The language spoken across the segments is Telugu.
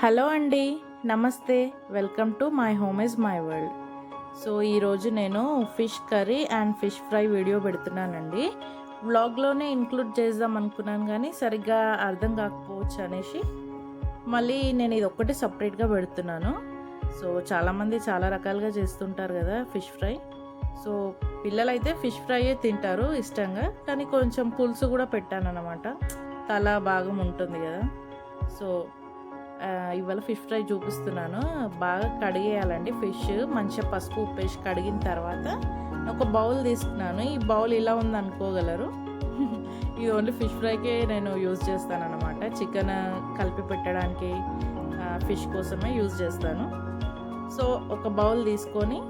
హలో అండి, నమస్తే. Welcome to my home is my world. So ఈరోజు నేను fish curry and fish fry video పెడుతున్నానండి. వ్లాగ్లోనే ఇంక్లూడ్ చేద్దాం అనుకున్నాను కానీ సరిగ్గా అర్థం కాకపోవచ్చు అనేసి మళ్ళీ నేను ఇది ఒక్కటి సపరేట్గా పెడుతున్నాను. సో చాలామంది చాలా రకాలుగా చేస్తుంటారు కదా ఫిష్ ఫ్రై. సో పిల్లలైతే ఫిష్ ఫ్రైయే తింటారు ఇష్టంగా, కానీ కొంచెం పులుసు కూడా పెట్టాను అన్నమాట. తల భాగం ఉంటుంది కదా. సో ఇవాళ ఫిష్ ఫ్రై చూపిస్తున్నాను. బాగా కడిగేయాలండి ఫిష్. మంచిగా పసుపు ఉప్పు వేసి కడిగిన తర్వాత ఒక బౌల్ తీసుకున్నాను. ఈ బౌల్ ఇలా ఉంది అనుకోగలరు. ఇది ఓన్లీ ఫిష్ ఫ్రైకే నేను యూజ్ చేస్తాను అనమాట. చికెన్ కలిపి పెట్టడానికి ఫిష్ కోసమే యూజ్ చేస్తాను. సో ఒక బౌల్ తీసుకొని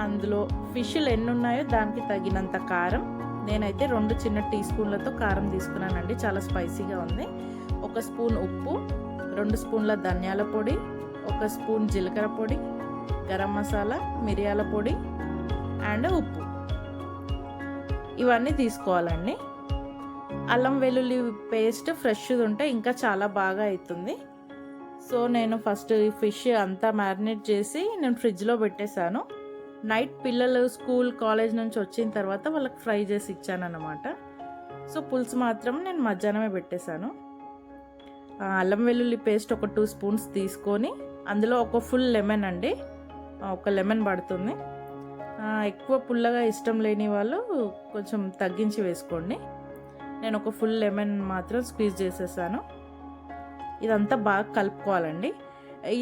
అందులో ఫిష్లు ఎన్ని ఉన్నాయో దానికి తగినంత కారం. నేనైతే 2 చిన్న టీ స్పూన్లతో కారం తీసుకున్నానండి, చాలా స్పైసీగా ఉంది. 1 స్పూన్ ఉప్పు, 2 స్పూన్ల ధనియాల పొడి, 1 స్పూన్ జీలకర్ర పొడి, గరం మసాలా, మిరియాల పొడి అండ్ ఉప్పు, ఇవన్నీ తీసుకోవాలండి. అల్లం వెల్లుల్లి పేస్ట్ ఫ్రెష్ది ఉంటే ఇంకా చాలా బాగా అవుతుంది. సో నేను ఫస్ట్ ఈ ఫిష్ అంతా మ్యారినేట్ చేసి నేను ఫ్రిడ్జ్లో పెట్టేశాను. నైట్ పిల్లలు స్కూల్ కాలేజ్ నుంచి వచ్చిన తర్వాత వాళ్ళకి ఫ్రై చేసి ఇచ్చాను అన్నమాట. సో పులుసు మాత్రం నేను మధ్యాహ్నమే పెట్టేశాను. అల్లం వెల్లుల్లి పేస్ట్ ఒక 2 స్పూన్స్ తీసుకొని అందులో ఒక ఫుల్ లెమన్ అండి, ఒక లెమన్ పడుతుంది. ఎక్కువ పుల్లగా ఇష్టం లేని వాళ్ళు కొంచెం తగ్గించి వేసుకోండి. నేను ఒక ఫుల్ లెమన్ మాత్రం స్క్వీజ్ చేసేసాను. ఇదంతా బాగా కలుపుకోవాలండి.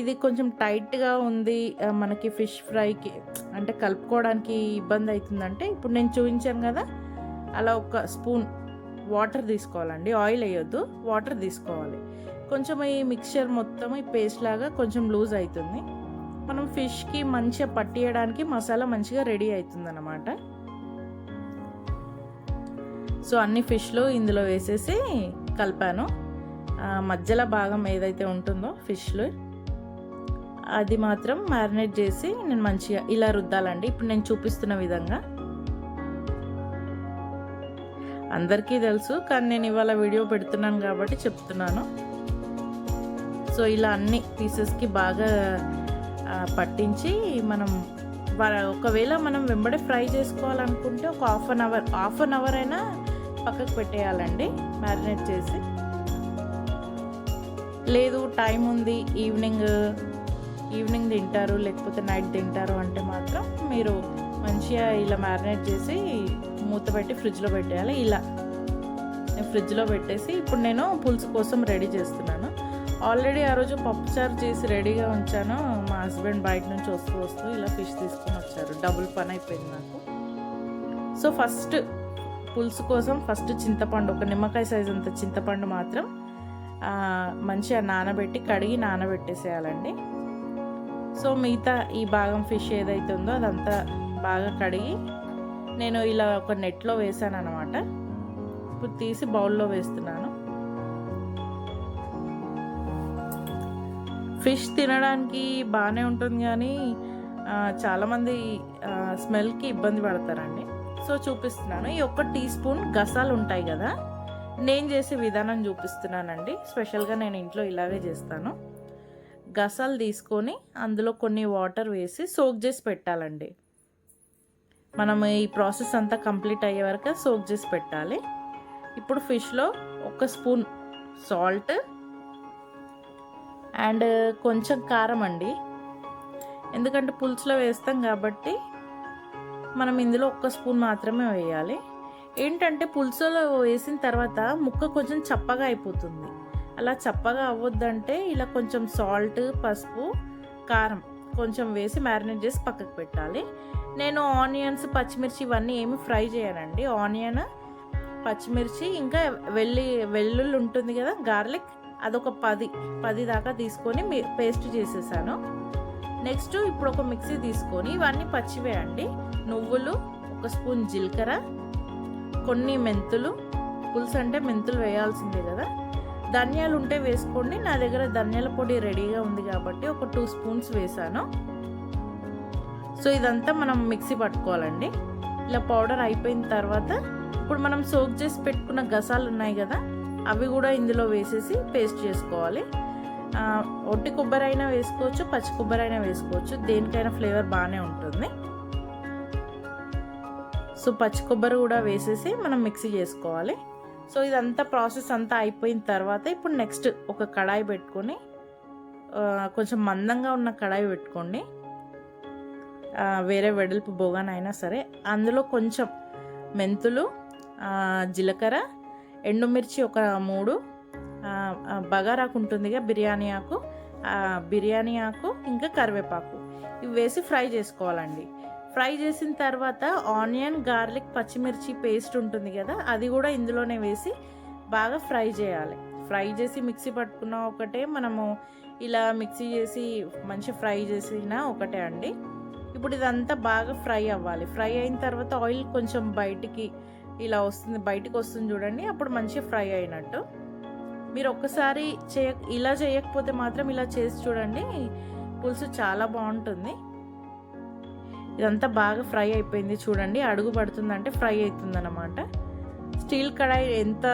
ఇది కొంచెం టైట్గా ఉంది మనకి ఫిష్ ఫ్రైకి, అంటే కలుపుకోవడానికి ఇబ్బంది అవుతుందంటే ఇప్పుడు నేను చూపించాను కదా, అలా 1 స్పూన్ వాటర్ తీసుకోవాలండి. ఆయిల్ వేయొద్దు, వాటర్ తీసుకోవాలి. కొంచెం ఈ మిక్చర్ మొత్తం ఈ పేస్ట్ లాగా కొంచెం లూజ్ అవుతుంది. మనం ఫిష్కి మంచిగా పట్టియడానికి మసాలా మంచిగా రెడీ అవుతుంది అన్నమాట. సో అన్ని ఫిష్లు ఇందులో వేసేసి కలిపాను. మధ్యలో భాగం ఏదైతే ఉంటుందో ఫిష్లు అది మాత్రం మ్యారినేట్ చేసి నేను మంచిగా ఇలా రుద్దాలండి. ఇప్పుడు నేను చూపిస్తున్న విధంగా అందరికీ తెలుసు, కానీ నేను ఇవాళ వీడియో పెడుతున్నాను కాబట్టి చెప్తున్నాను. సో ఇలా అన్ని పీసెస్కి బాగా పట్టించి మనం ఒకవేళ మనం వెంబడే ఫ్రై చేసుకోవాలనుకుంటే ఒక హాఫ్ అన్ అవర్ అయినా పక్కకు పెట్టేయాలండి మ్యారినేట్ చేసి. లేదు టైం ఉంది, ఈవినింగ్ తింటారు లేకపోతే నైట్ తింటారు అంటే మాత్రం మీరు మంచిగా ఇలా మ్యారినేట్ చేసి మూత పెట్టి ఫ్రిడ్జ్లో పెట్టేయాలి. ఇలా నేను ఫ్రిడ్జ్లో పెట్టేసి ఇప్పుడు నేను పులుసు కోసం రెడీ చేస్తున్నాను. ఆల్రెడీ ఆ రోజు పప్పుచారు చేసి రెడీగా ఉంచాను. మా హస్బెండ్ బయట నుంచి వస్తూ ఇలా ఫిష్ తీసుకొని వచ్చారు. డబుల్ పని అయిపోయింది నాకు. సో ఫస్ట్ పులుసు కోసం ఫస్ట్ చింతపండు, ఒక నిమ్మకాయ సైజ్ అంత చింతపండు మాత్రం మంచిగా నానబెట్టి కడిగి నానబెట్టేసేయాలండి. సో మిగతా ఈ భాగం ఫిష్ ఏదైతే ఉందో అదంతా బాగా కడిగి నేను ఇలా ఒక నెట్లో వేసాను అనమాట. ఇప్పుడు తీసి బౌల్లో వేస్తున్నాను. ఫిష్ తినడానికి బాగానే ఉంటుంది కానీ చాలామంది స్మెల్కి ఇబ్బంది పడతారండి. సో చూపిస్తున్నాను. ఈ 1 టీ స్పూన్ గసాలు ఉంటాయి కదా, నేను చేసే విధానం చూపిస్తున్నానండి. స్పెషల్గా నేను ఇంట్లో ఇలాగే చేస్తాను. గసాలు తీసుకొని అందులో కొన్ని వాటర్ వేసి సోక్ చేసి పెట్టాలండి. మనం ఈ ప్రాసెస్ అంతా కంప్లీట్ అయ్యే వరకు సోక్ చేసి పెట్టాలి. ఇప్పుడు ఫిష్లో 1 స్పూన్ సాల్ట్ అండ్ కొంచెం కారం అండి, ఎందుకంటే పులుసులో వేస్తాం కాబట్టి మనం ఇందులో 1 స్పూన్ మాత్రమే వేయాలి. ఏంటంటే పులుసులో వేసిన తర్వాత ముక్క కొంచెం చప్పగా అయిపోతుంది. అలా చప్పగా అవ్వద్దంటే ఇలా కొంచెం సాల్ట్, పసుపు, కారం కొంచెం వేసి మ్యారినేట్ చేసి పక్కకు పెట్టాలి. నేను ఆనియన్స్, పచ్చిమిర్చి ఇవన్నీ ఏమి ఫ్రై చేయనండి. ఆనియన్, పచ్చిమిర్చి ఇంకా వెల్లుల్లి ఉంటుంది కదా, గార్లిక్, అదొక 10 దాకా తీసుకొని పేస్ట్ చేసేసాను. నెక్స్ట్ ఇప్పుడు ఒక మిక్సీ తీసుకొని ఇవన్నీ పచ్చివేయండి. నువ్వులు, 1 స్పూన్ జీలకర్ర, కొన్ని మెంతులు, పులుసు అంటే మెంతులు వేయాల్సిందే కదా, ధనియాలు ఉంటే వేసుకోండి. నా దగ్గర ధనియాల పొడి రెడీగా ఉంది కాబట్టి ఒక 2 స్పూన్స్ వేసాను. సో ఇదంతా మనం మిక్సీ పట్టుకోవాలండి. ఇలా పౌడర్ అయిపోయిన తర్వాత ఇప్పుడు మనం సోక్ చేసి పెట్టుకున్న గసాలు ఉన్నాయి కదా, అవి కూడా ఇందులో వేసేసి పేస్ట్ చేసుకోవాలి. ఒట్టి కొబ్బరి అయినా వేసుకోవచ్చు, పచ్చి కొబ్బరి అయినా వేసుకోవచ్చు, దేనికైనా ఫ్లేవర్ బాగానే ఉంటుంది. సో పచ్చి కొబ్బరి కూడా వేసేసి మనం మిక్సీ చేసుకోవాలి. సో ఇదంతా ప్రాసెస్ అంతా అయిపోయిన తర్వాత ఇప్పుడు నెక్స్ట్ ఒక కడాయి పెట్టుకొని, కొంచెం మందంగా ఉన్న కడాయి పెట్టుకోండి, వేరే వెడల్పు బొగానైనా సరే. అందులో కొంచెం మెంతులు, జీలకర్ర, ఎండుమిర్చి ఒక 3, బగారాకు ఉంటుందిగా బిర్యానీ ఆకు, ఇంకా కరివేపాకు, ఇవి వేసి ఫ్రై చేసుకోవాలండి. ఫ్రై చేసిన తర్వాత ఆనియన్, గార్లిక్, పచ్చిమిర్చి పేస్ట్ ఉంటుంది కదా, అది కూడా ఇందులోనే వేసి బాగా ఫ్రై చేయాలి. ఫ్రై చేసి మిక్సీ పట్టుకున్న ఒకటే, మనము ఇలా మిక్సీ చేసి మంచి ఫ్రై చేసిన ఒకటే అండి. ఇప్పుడు ఇదంతా బాగా ఫ్రై అవ్వాలి. ఫ్రై అయిన తర్వాత ఆయిల్ కొంచెం బయటికి ఇలా వస్తుంది, బయటికి వస్తుంది చూడండి, అప్పుడు మంచిగా ఫ్రై అయినట్టు. మీరు ఒక్కసారి ఇలా చేయకపోతే మాత్రం ఇలా చేసి చూడండి, పులుసు చాలా బాగుంటుంది. ఇదంతా బాగా ఫ్రై అయిపోయింది చూడండి, అడుగు పడుతుందంటే ఫ్రై అవుతుంది అన్నమాట. స్టీల్ కడాయి ఎంత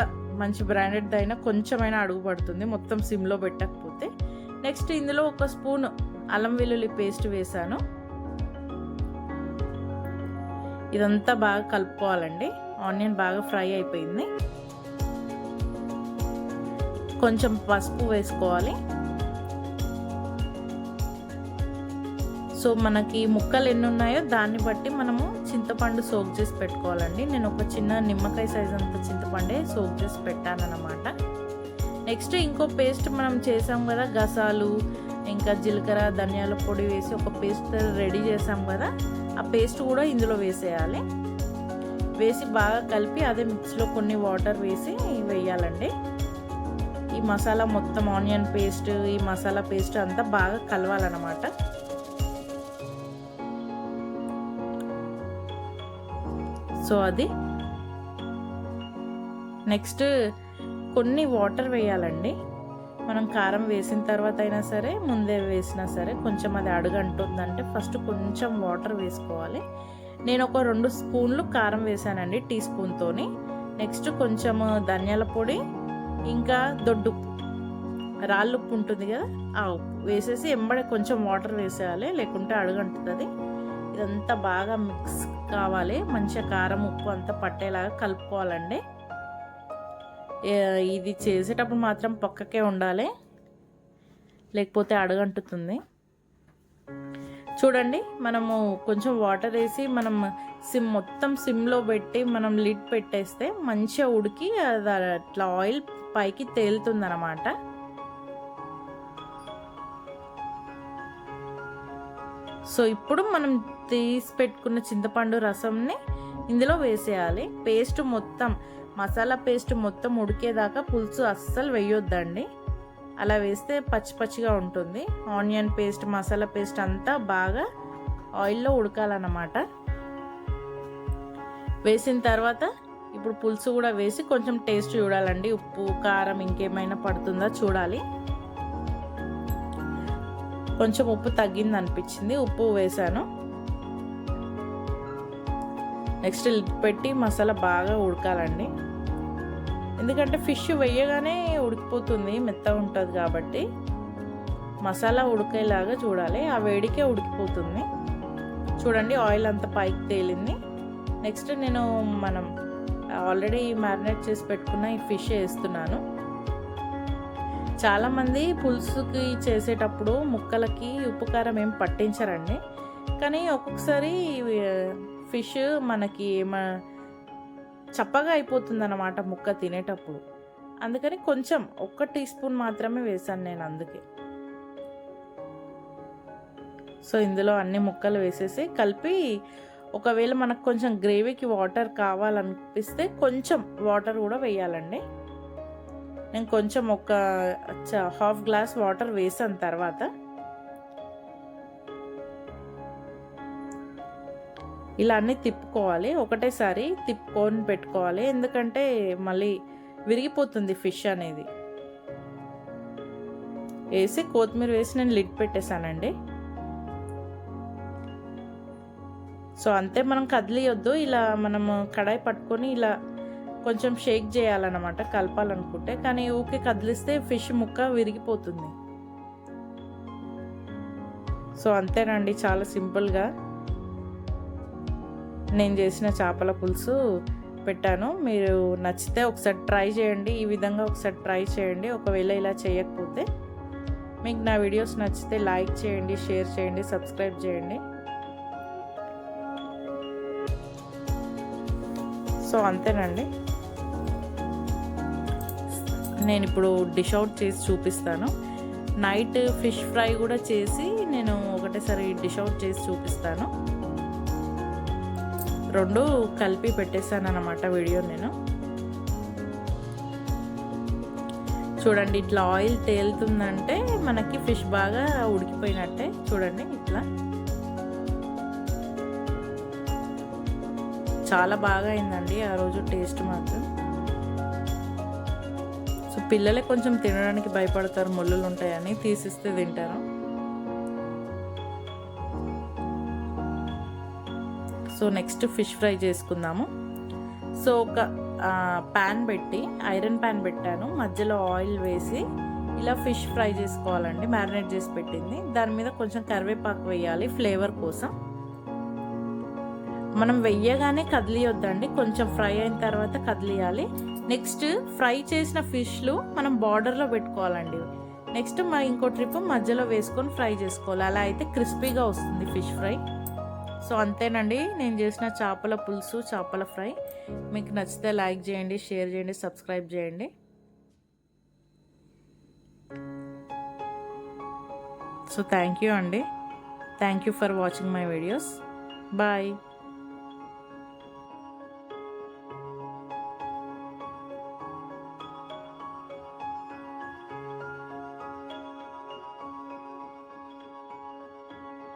మంచి బ్రాండెడ్ అయినా కొంచెమైనా అడుగు పడుతుంది మొత్తం సిమ్లో పెట్టకపోతే. నెక్స్ట్ ఇందులో 1 స్పూన్ అల్లం వెల్లుల్లి పేస్ట్ వేసాను. ఇదంతా బాగా కలుపుకోవాలండి. ఆనియన్ బాగా ఫ్రై అయిపోయింది. కొంచెం పసుపు వేసుకోవాలి. సో మనకి ముక్కలు ఎన్ని ఉన్నాయో దాన్ని బట్టి మనము చింతపండు సోక్ చేసి పెట్టుకోవాలండి. నేను ఒక చిన్న నిమ్మకాయ సైజ్ అంత చింతపండే సోక్ చేసి పెట్టానన్నమాట. నెక్స్ట్ ఇంకో పేస్ట్ మనం చేసాం కదా, గసాలు ఇంకా జీలకర్ర, ధనియాల పొడి వేసి ఒక పేస్ట్ రెడీ చేసాం కదా, ఆ పేస్ట్ కూడా ఇందులో వేసేయాలి. వేసి బాగా కలిపి అదే మిక్స్లో కొన్ని వాటర్ వేసి వేయాలండి. ఈ మసాలా మొత్తం ఆనియన్ పేస్ట్, ఈ మసాలా పేస్ట్ అంతా బాగా కలవాలన్నమాట. సో అది నెక్స్ట్ కొన్ని వాటర్ వేయాలండి. మనం కారం వేసిన తర్వాత అయినా సరే, ముందే వేసినా సరే, కొంచెం అది అడుగంటుందంటే ఫస్ట్ కొంచెం వాటర్ వేసుకోవాలి. నేను ఒక 2 స్పూన్లు కారం వేసానండి, టీ స్పూన్తోని. నెక్స్ట్ కొంచెం ధనియాల పొడి, ఇంకా దొడ్డుప్పు, రాళ్ళుప్పు ఉంటుంది కదా, ఆ ఉప్పు వేసేసి ఎంబడే కొంచెం వాటర్ వేసేయాలి, లేకుంటే అడుగంటుతుంది. ఇదంతా బాగా మిక్స్ కావాలి, మంచిగా కారం ఉప్పు అంతా పట్టేలాగా కలుపుకోవాలండి. ఇది చేసేటప్పుడు మాత్రం పక్కకే ఉండాలి, లేకపోతే అడుగంటుతుంది. చూడండి, మనము కొంచెం వాటర్ వేసి మనం మొత్తం సిమ్లో పెట్టి మనం లిడ్ పెట్టేస్తే మంచిగా ఉడికి అది అట్లా ఆయిల్ పైకి తేలుతుంది అన్నమాట. సో ఇప్పుడు మనం తీసి పెట్టుకున్న చింతపండు రసంని ఇందులో వేసేయాలి. పేస్ట్ మొత్తం, మసాలా పేస్ట్ మొత్తం ఉడికేదాకా పులుసు అస్సలు వేయొద్దండి. అలా వేస్తే పచ్చి పచ్చిగా ఉంటుంది. ఆనియన్ పేస్ట్, మసాలా పేస్ట్ అంతా బాగా ఆయిల్లో ఉడకాలన్నమాట. వేసిన తర్వాత ఇప్పుడు పులుసు కూడా వేసి కొంచెం టేస్ట్ చూడాలండి. ఉప్పు, కారం ఇంకేమైనా పడుతుందా చూడాలి. కొంచెం ఉప్పు తగ్గింది అనిపించింది, ఉప్పు వేసాను. నెక్స్ట్ లిడ్ పెట్టి మసాలా బాగా ఉడకాలండి. ఎందుకంటే ఫిష్ వేయగానే ఉడికిపోతుంది, మెత్తగా ఉంటుంది కాబట్టి మసాలా ఉడికేలాగా చూడాలి. ఆ వేడికే ఉడికిపోతుంది. చూడండి, ఆయిల్ అంతా పైకి తేలింది. నెక్స్ట్ నేను మనం ఆల్రెడీ మ్యారినేట్ చేసి పెట్టుకున్న ఈ ఫిష్ వేస్తున్నాను. చాలామంది పులుసుకి చేసేటప్పుడు ముక్కలకి ఉప్పు కారం ఏం పట్టించరండి, కానీ ఒక్కొక్కసారి ఫిష్ మనకి చప్పగా అయిపోతుంది అన్నమాట ముక్క తినేటప్పుడు. అందుకని కొంచెం 1 టీ స్పూన్ మాత్రమే వేసాను నేను అందుకే. సో ఇందులో అన్ని ముక్కలు వేసేసి కలిపి, ఒకవేళ మనకు కొంచెం గ్రేవీకి వాటర్ కావాలనిపిస్తే కొంచెం వాటర్ కూడా వేయాలండి. నేను కొంచెం ఒక ½ గ్లాస్ వాటర్ వేసాను. తర్వాత ఇలా అన్నీ తిప్పుకోవాలి, ఒకటేసారి తిప్పుకొని పెట్టుకోవాలి, ఎందుకంటే మళ్ళీ విరిగిపోతుంది ఫిష్ అనేది. వేసి కొత్తిమీర వేసి నేను లిడ్ పెట్టేశానండి. సో అంతే, మనం కదిలియొద్దు. ఇలా మనము కడాయి పట్టుకొని ఇలా కొంచెం షేక్ చేయాలన్నమాట కలపాలనుకుంటే, కానీ ఊకే కదిలిస్తే ఫిష్ ముక్క విరిగిపోతుంది. సో అంతేనండి, చాలా సింపుల్గా నేను చేసిన చేపల పులుసు పెట్టాను. మీరు నచ్చితే ఒకసారి ట్రై చేయండి, ఈ విధంగా ఒకసారి ట్రై చేయండి. ఒకవేళ ఇలా చేయకపోతే మీకు నా వీడియోస్ నచ్చితే లైక్ చేయండి, షేర్ చేయండి, సబ్స్క్రైబ్ చేయండి. సో అంతేనండి, నేను ఇప్పుడు డిష్ అవుట్ చేసి చూపిస్తాను. నైట్ ఫిష్ ఫ్రై కూడా చేసి నేను ఒకటేసారి డిష్ అవుట్ చేసి చూపిస్తాను. రెండు కలిపి పెట్టేశాను అన్నమాట వీడియో నేను. చూడండి, ఇట్లా ఆయిల్ తేలుతుందంటే మనకి ఫిష్ బాగా ఉడికిపోయినట్టే. చూడండి, ఇట్లా చాలా బాగా అయిందండి ఆ రోజు టేస్ట్ మాత్రం. సో పిల్లలే కొంచెం తినడానికి భయపడతారు, ముళ్ళులు ఉంటాయని, తీసిస్తే తింటారు. సో నెక్స్ట్ ఫిష్ ఫ్రై చేసుకుందాము. సో ఒక ప్యాన్ పెట్టి, ఐరన్ ప్యాన్ పెట్టాను, మధ్యలో ఆయిల్ వేసి ఇలా ఫిష్ ఫ్రై చేసుకోవాలండి. మ్యారినేట్ చేసి పెట్టింది, దాని మీద కొంచెం కరివేపాకు వేయాలి ఫ్లేవర్ కోసం. మనం వెయ్యగానే కదిలియొద్దండి, కొంచెం ఫ్రై అయిన తర్వాత కదిలియాలి. నెక్స్ట్ ఫ్రై చేసిన ఫిష్లు మనం బార్డర్లో పెట్టుకోవాలండి. నెక్స్ట్ ఇంకో ట్రిప్ మధ్యలో వేసుకొని ఫ్రై చేసుకోవాలి. అలా అయితే క్రిస్పీగా వస్తుంది ఫిష్ ఫ్రై. సో అంతేనండి, నేను చేసిన చేపల పులుసు, చేపల ఫ్రై. మీకు నచ్చితే లైక్ చేయండి, షేర్ చేయండి, సబ్స్క్రైబ్ చేయండి. సో థ్యాంక్ యూ అండి. Thank you for watching my videos. Bye.